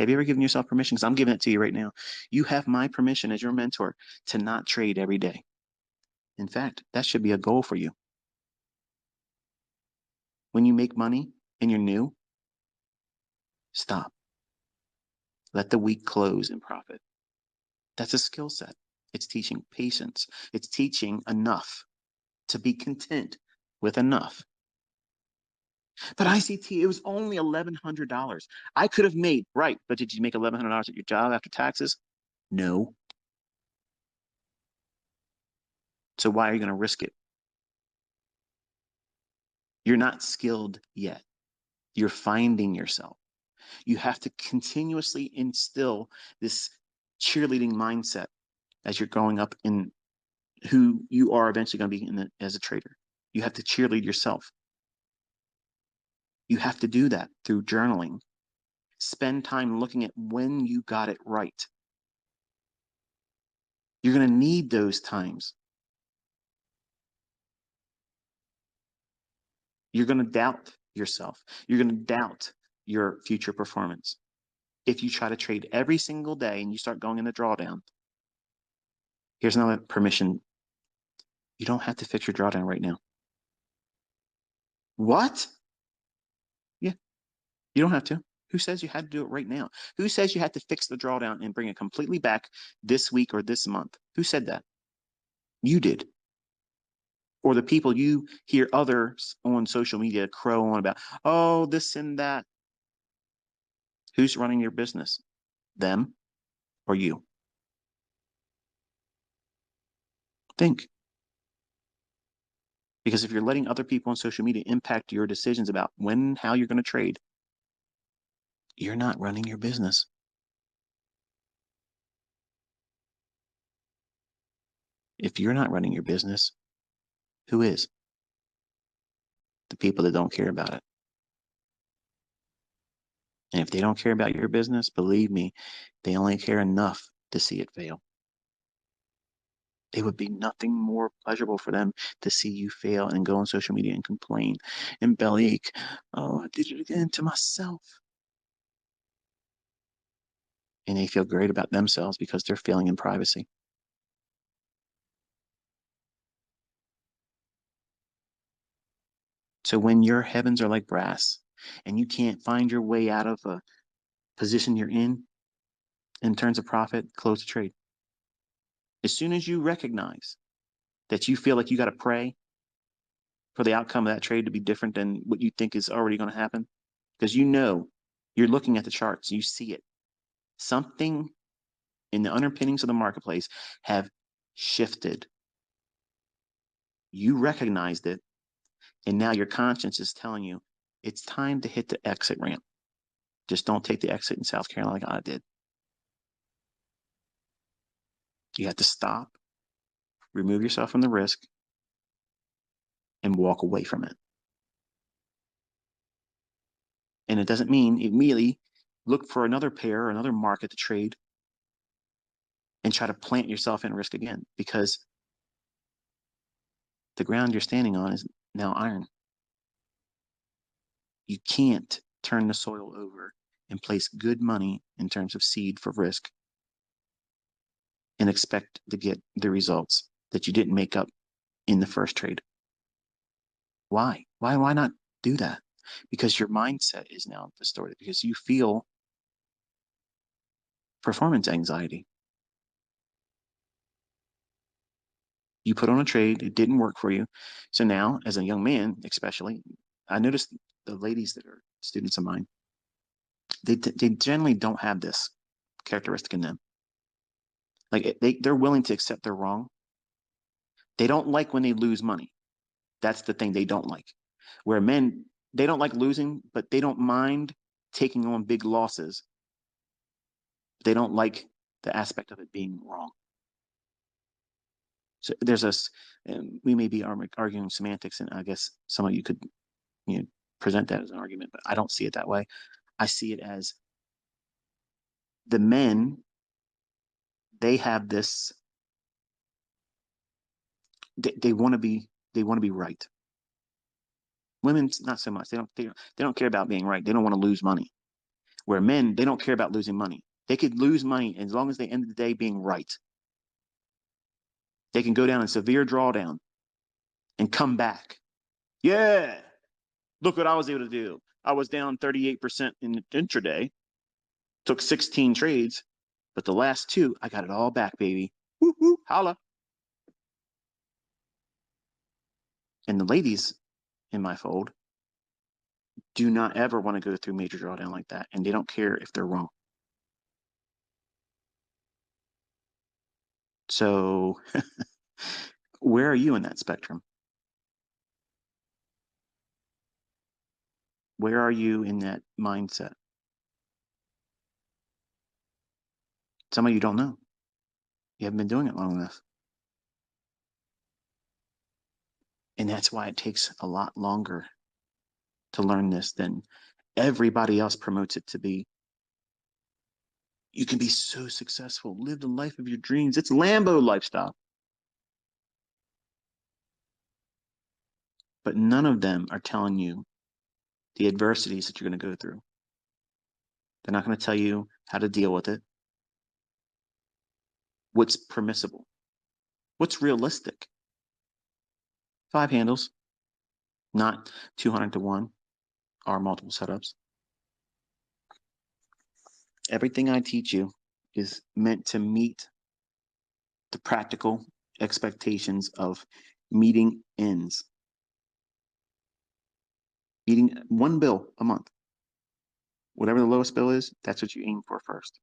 Have you ever given yourself permission? Because I'm giving it to you right now. You have my permission as your mentor to not trade every day. In fact, that should be a goal for you. When you make money and you're new, stop. Let the week close in profit. That's a skill set. It's teaching patience. It's teaching enough to be content with enough. But ICT, it was only $1,100. I could have made, right, but did you make $1,100 at your job after taxes? No. So why are you going to risk it? You're not skilled yet. You're finding yourself. You have to continuously instill this cheerleading mindset as you're growing up in who you are eventually going to be as a trader. You have to cheerlead yourself. You have to do that through journaling. Spend time looking at when you got it right. You're going to need those times. You're going to doubt yourself. You're going to doubt your future performance. If you try to trade every single day and you start going in the drawdown, here's another permission. You don't have to fix your drawdown right now. What? Yeah, you don't have to. Who says you had to do it right now? Who says you had to fix the drawdown and bring it completely back this week or this month? Who said that? You did. Or the people you hear others on social media crow on about, oh, this and that. Who's running your business? Them or you? Think. Because if you're letting other people on social media impact your decisions about when and how you're going to trade, you're not running your business. If you're not running your business, who is? The people that don't care about it. And if they don't care about your business, believe me, they only care enough to see it fail. It would be nothing more pleasurable for them to see you fail and go on social media and complain and bellyache. Oh, I did it again to myself. And they feel great about themselves because they're failing in privacy. So when your heavens are like brass and you can't find your way out of a position you're in terms of profit, close the trade. As soon as you recognize that you feel like you got to pray for the outcome of that trade to be different than what you think is already going to happen, because you know you're looking at the charts, you see it. Something in the underpinnings of the marketplace have shifted. You recognized it, and now your conscience is telling you it's time to hit the exit ramp. Just don't take the exit in South Carolina like I did. You have to stop, remove yourself from the risk, and walk away from it. And it doesn't mean immediately look for another pair or another market to trade and try to plant yourself in risk again, because the ground you're standing on is now iron. You can't turn the soil over and place good money in terms of seed for risk and expect to get the results that you didn't make up in the first trade. Why? Why not do that? Because your mindset is now distorted, because you feel performance anxiety. You put on a trade, it didn't work for you. So now, as a young man, especially, I noticed the ladies that are students of mine, they generally don't have this characteristic in them. Like they're willing to accept they're wrong. They don't like when they lose money. That's the thing they don't like. Where men, they don't like losing, but they don't mind taking on big losses. They don't like the aspect of it being wrong. So there's us, we may be arguing semantics, and I guess some of you could, present that as an argument, but I don't see it that way. I see it as the men, they have this, they want to be right. Women, not so much. They don't care about being right. They don't want to lose money. Where men, they don't care about losing money. They could lose money as long as they end the day being right. They can go down in severe drawdown and come back. Yeah, look what I was able to do. I was down 38% in the intraday, took 16 trades, but the last two, I got it all back, baby. Woo woo, holla. And the ladies in my fold do not ever want to go through major drawdown like that, and they don't care if they're wrong. So, where are you in that spectrum? Where are you in that mindset? Some of you don't know. You haven't been doing it long enough. And that's why it takes a lot longer to learn this than everybody else promotes it to be. You can be so successful, live the life of your dreams. It's Lambo lifestyle. But none of them are telling you the adversities that you're going to go through. They're not going to tell you how to deal with it, what's permissible, what's realistic. 5 handles, not 200 to 1 or multiple setups. Everything I teach you is meant to meet the practical expectations of meeting ends, meeting one bill a month. Whatever the lowest bill is, that's what you aim for first.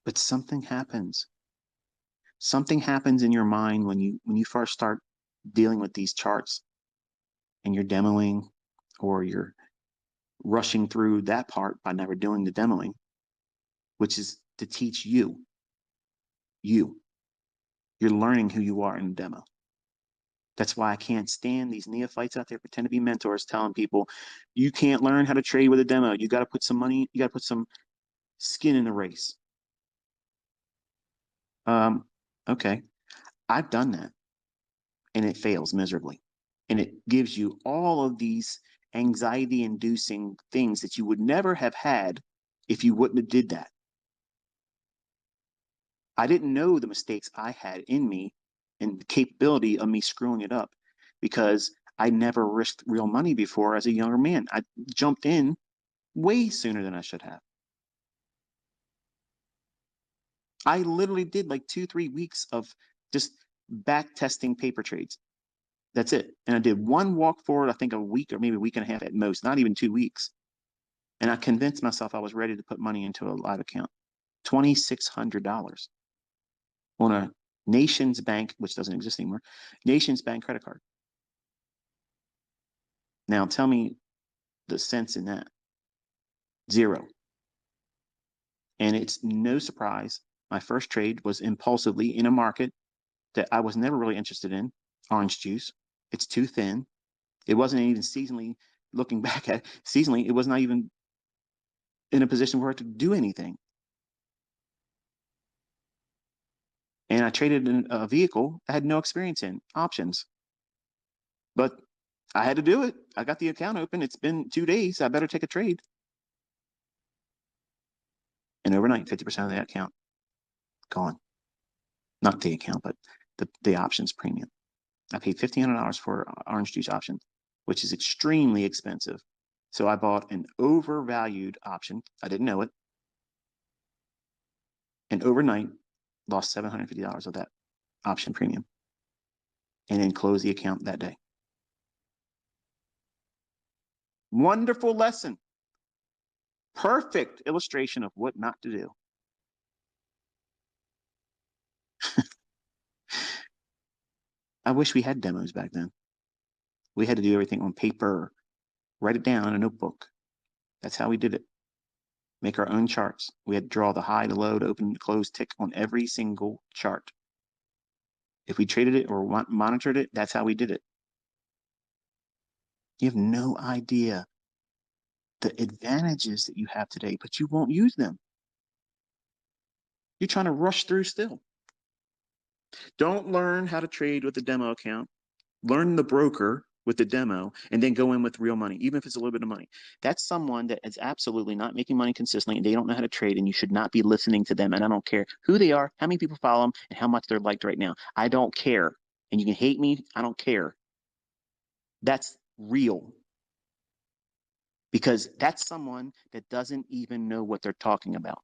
But something happens. Something happens in your mind when you first start dealing with these charts and you're demoing or you're rushing through that part by never doing the demoing, which is to teach you. You're learning who you are in the demo. That's why I can't stand these neophytes out there pretend to be mentors telling people you can't learn how to trade with a demo. You got to put some money, you got to put some skin in the race. Okay. I've done that and it fails miserably. And it gives you all of these anxiety inducing things that you would never have had if you wouldn't have did that. I didn't know the mistakes I had in me and the capability of me screwing it up because I never risked real money before as a younger man. I jumped in way sooner than I should have. I literally did like 2, 3 weeks of just back testing paper trades. That's it. And I did one walk forward, I think a week or maybe a week and a half at most, not even 2 weeks. And I convinced myself I was ready to put money into a live account. $2,600 on a Nations Bank, which doesn't exist anymore, Nations Bank credit card. Now tell me the sense in that. Zero. And it's no surprise. My first trade was impulsively in a market that I was never really interested in, orange juice. It's too thin. It wasn't even seasonally, looking back at seasonally, it was not even in a position where I could do anything. And I traded in a vehicle I had no experience in, options. But I had to do it. I got the account open. It's been 2 days. I better take a trade. And overnight, 50% of that account gone. Not the account, but the options premium. I paid $1,500 for orange juice option, which is extremely expensive. So I bought an overvalued option. I didn't know it. And overnight, lost $750 of that option premium and then closed the account that day. Wonderful lesson. Perfect illustration of what not to do. I wish we had demos back then. We had to do everything on paper, write it down in a notebook. That's how we did it. Make our own charts. We had to draw the high, the low, the open, the close tick on every single chart. If we traded it or monitored it, that's how we did it. You have no idea the advantages that you have today, but you won't use them. You're trying to rush through still. Don't learn how to trade with a demo account. Learn the broker with the demo and then go in with real money, even if it's a little bit of money. That's someone that is absolutely not making money consistently and they don't know how to trade, and you should not be listening to them. And I don't care who they are, how many people follow them, and how much they're liked right now. I don't care. And you can hate me. I don't care. That's real because that's someone that doesn't even know what they're talking about.